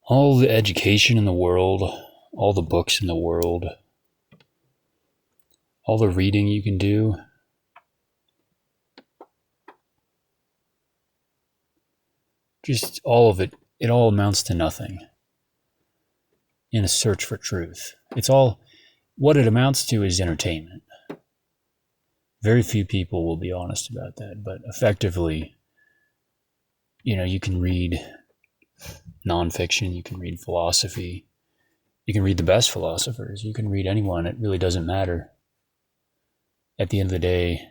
All the education in the world, all the books in the world, all the reading you can do, just all of it, it all amounts to nothing in a search for truth. It's all, what it amounts to is entertainment. Very few people will be honest about that, but effectively, you can read nonfiction, you can read philosophy, you can read the best philosophers, you can read anyone. It really doesn't matter. At the end of the day,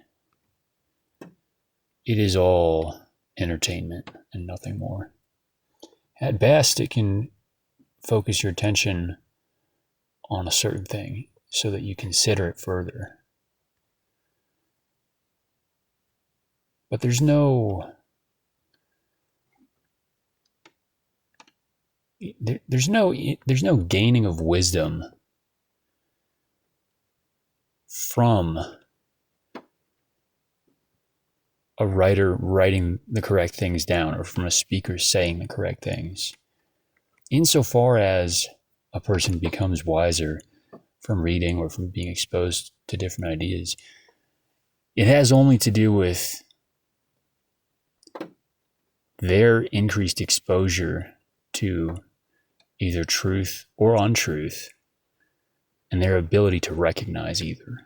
it is all entertainment and nothing more. At best, it can focus your attention on a certain thing so that you consider it further. But there's no gaining of wisdom from a writer writing the correct things down or from a speaker saying the correct things. Insofar as a person becomes wiser from reading or from being exposed to different ideas, it has only to do with their increased exposure to either truth or untruth and their ability to recognize either.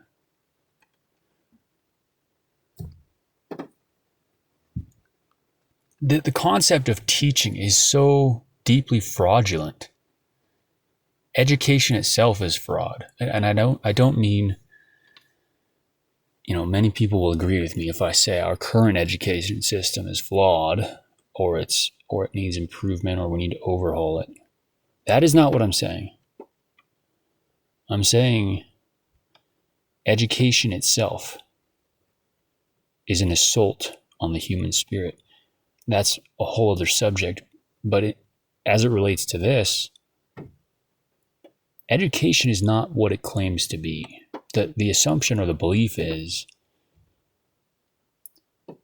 The concept of teaching is so deeply fraudulent. Education itself is fraud. And I don't mean, many people will agree with me if I say our current education system is flawed or it needs improvement or we need to overhaul it. That is not what I'm saying. I'm saying education itself is an assault on the human spirit. That's a whole other subject, but as it relates to this, education is not what it claims to be. The assumption or the belief is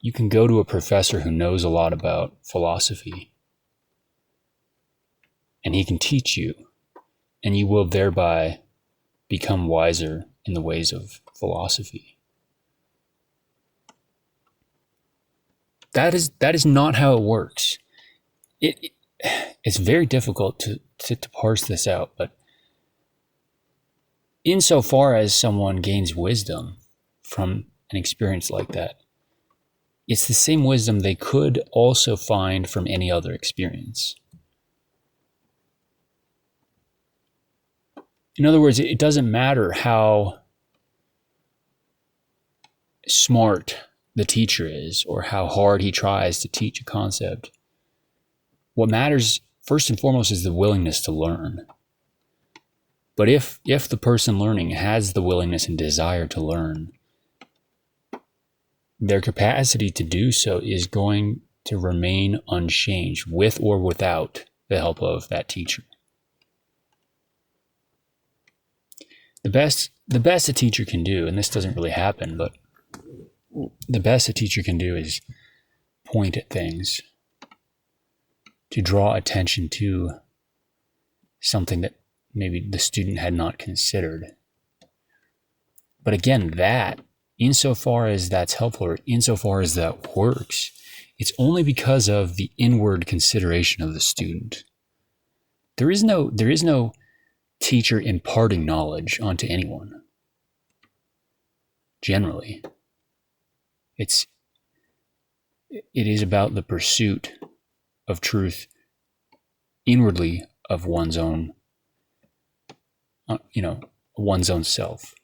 you can go to a professor who knows a lot about philosophy and he can teach you, and you will thereby become wiser in the ways of philosophy. That is not how it works. It's very difficult to parse this out, but insofar as someone gains wisdom from an experience like that, it's the same wisdom they could also find from any other experience. In other words, it doesn't matter how smart the teacher is or how hard he tries to teach a concept. What matters first and foremost is the willingness to learn. But if the person learning has the willingness and desire to learn, their capacity to do so is going to remain unchanged with or without the help of that teacher. The best a teacher can do, and this doesn't really happen, but the best a teacher can do is point at things to draw attention to something that maybe the student had not considered. But again, that, insofar as that's helpful or insofar as that works, it's only because of the inward consideration of the student. There is no teacher imparting knowledge onto anyone. Generally, it is about the pursuit of truth inwardly of one's own self.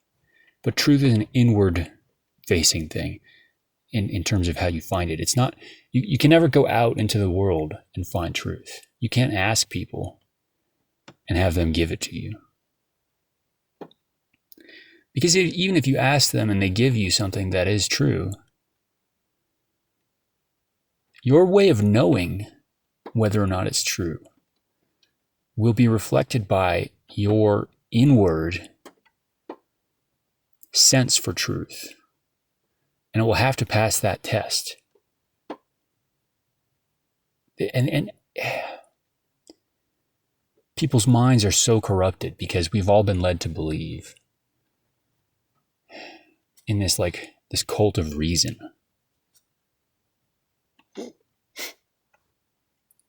But truth is an inward facing thing in terms of how you find it. It's not, you can never go out into the world and find truth. You can't ask people and have them give it to you. Because even if you ask them and they give you something that is true, your way of knowing whether or not it's true will be reflected by your inward sense for truth. And it will have to pass that test. And people's minds are so corrupted because we've all been led to believe in this cult of reason,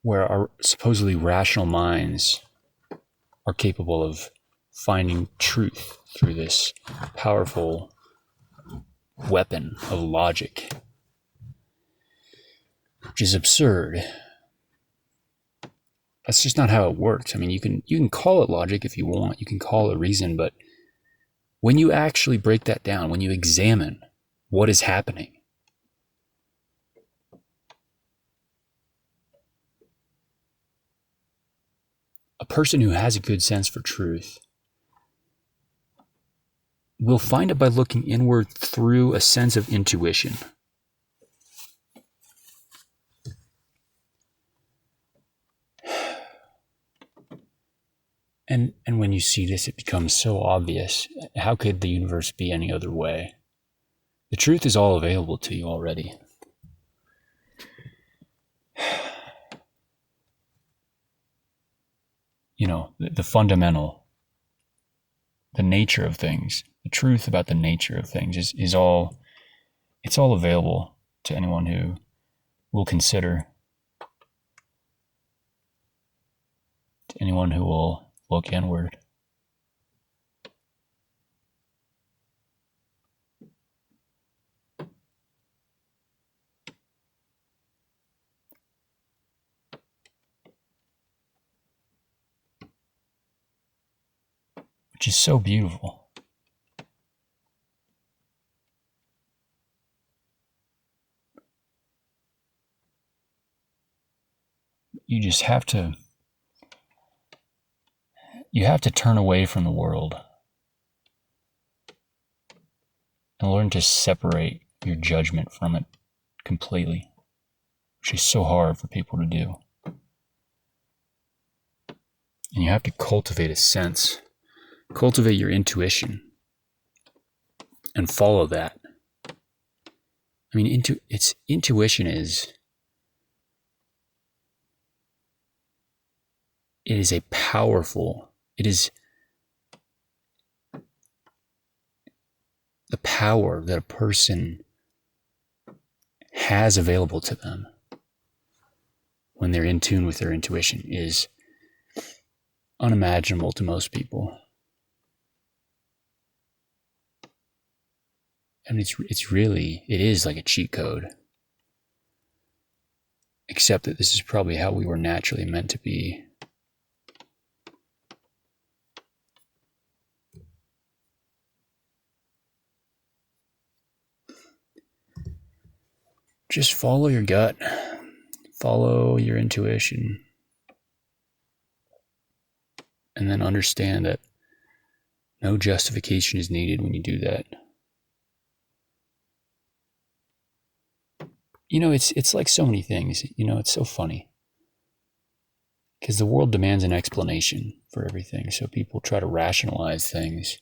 where our supposedly rational minds are capable of finding truth through this powerful weapon of logic, which is absurd. That's just not how it works. I mean, you can call it logic if you want, you can call it reason, but when you actually break that down, when you examine what is happening, a person who has a good sense for truth will find it by looking inward through a sense of intuition. And when you see this, it becomes so obvious. How could the universe be any other way? The truth is all available to you already. You know, the fundamental, the nature of things, the truth about the nature of things is all, it's all available to anyone who will consider, to anyone who will look inward. Which is so beautiful. You just have to, turn away from the world and learn to separate your judgment from it completely, which is so hard for people to do. And you have to cultivate a sense, cultivate your intuition, and follow that. I mean, intuition is, it is a powerful, it is the power that a person has available to them when they're in tune with their intuition is unimaginable to most people. And it is like a cheat code. Except that this is probably how we were naturally meant to be. Just follow your gut. Follow your intuition. And then understand that no justification is needed when you do that. You know, it's like so many things. You know, it's so funny. Because the world demands an explanation for everything. So people try to rationalize things.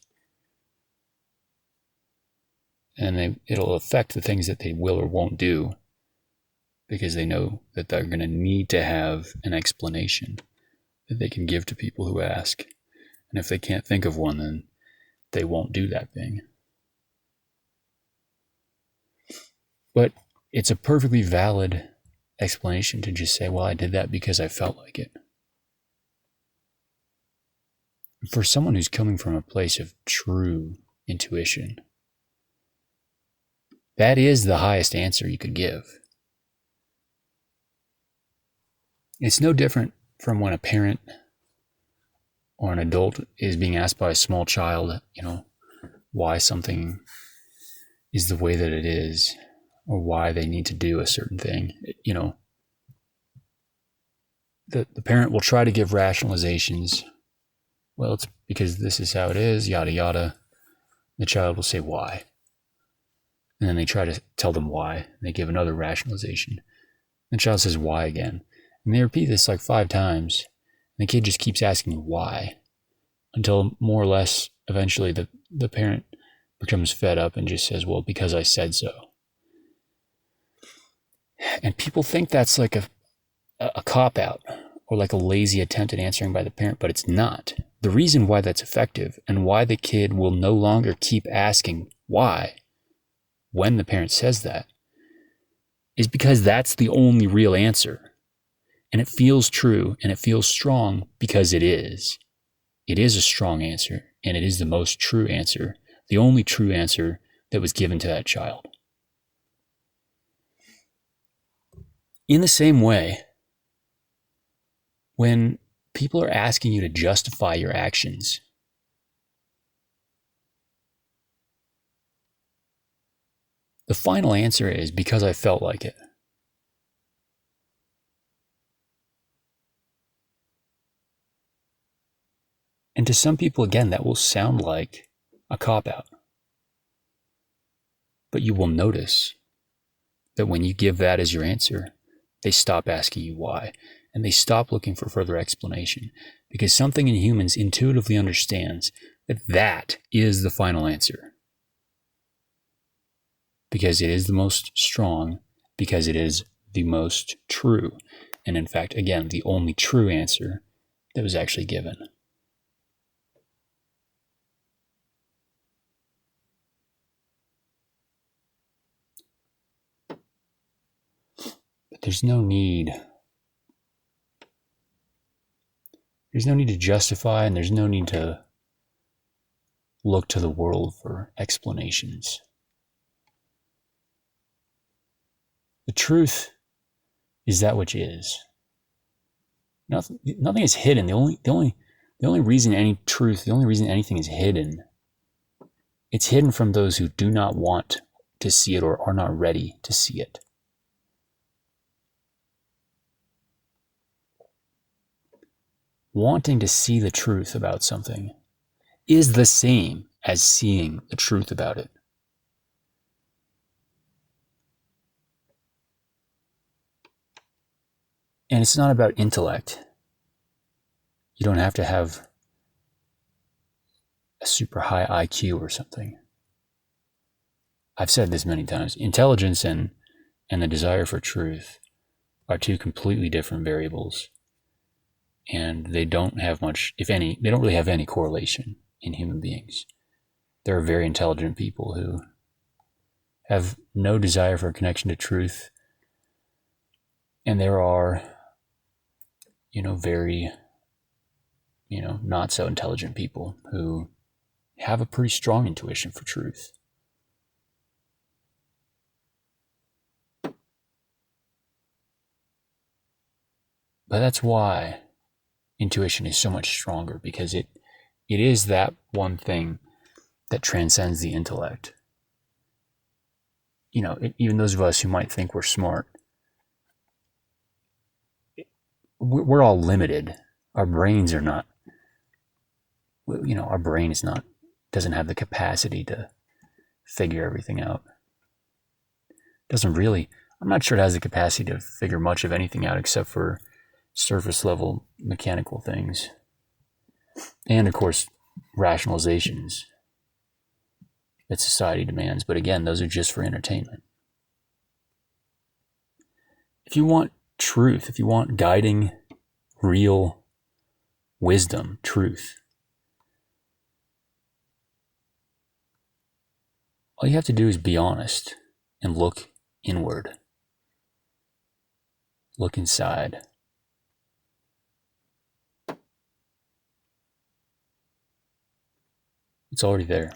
And it'll affect the things that they will or won't do. Because they know that they're going to need to have an explanation that they can give to people who ask. And if they can't think of one, then they won't do that thing. But it's a perfectly valid explanation to just say, well, I did that because I felt like it. For someone who's coming from a place of true intuition, that is the highest answer you could give. It's no different from when a parent or an adult is being asked by a small child, you know, why something is the way that it is, or why they need to do a certain thing. You know, the parent will try to give rationalizations. Well, it's because this is how it is, yada, yada. The child will say why. And then they try to tell them why. And they give another rationalization. The child says why again. And they repeat this like 5 times. And the kid just keeps asking why. Until more or less, eventually, the parent becomes fed up and just says, well, because I said so. And people think that's like a cop-out, or like a lazy attempt at answering by the parent, but it's not. The reason why that's effective and why the kid will no longer keep asking why when the parent says that is because that's the only real answer. And it feels true and it feels strong because it is. It is a strong answer, and it is the most true answer, the only true answer that was given to that child. In the same way, when people are asking you to justify your actions, the final answer is because I felt like it. And to some people, again, that will sound like a cop-out. But you will notice that when you give that as your answer, they stop asking you why, and they stop looking for further explanation, because something in humans intuitively understands that that is the final answer. Because it is the most strong, because it is the most true, and in fact, again, the only true answer that was actually given. But there's no need to justify, and there's no need to look to the world for explanations. The truth is that which is. Nothing is hidden. The only reason any truth, the only reason anything is hidden, it's hidden from those who do not want to see it or are not ready to see it. Wanting to see the truth about something is the same as seeing the truth about it. And it's not about intellect. You don't have to have a super high IQ or something. I've said this many times. Intelligence and the desire for truth are two completely different variables. And they don't have much, if any, they don't really have any correlation in human beings. There are very intelligent people who have no desire for a connection to truth. And there are, very, not so intelligent people who have a pretty strong intuition for truth. But that's why intuition is so much stronger, because it is that one thing that transcends the intellect. Even those of us who might think we're smart, we're all limited. Our brains are not, our brain is not, doesn't have the capacity to figure everything out. Doesn't really, I'm not sure it has the capacity to figure much of anything out except for surface level mechanical things. And of course, rationalizations that society demands. But again, those are just for entertainment. If you want truth, if you want guiding, real wisdom, truth, all you have to do is be honest and look inward. Look inside. It's already there.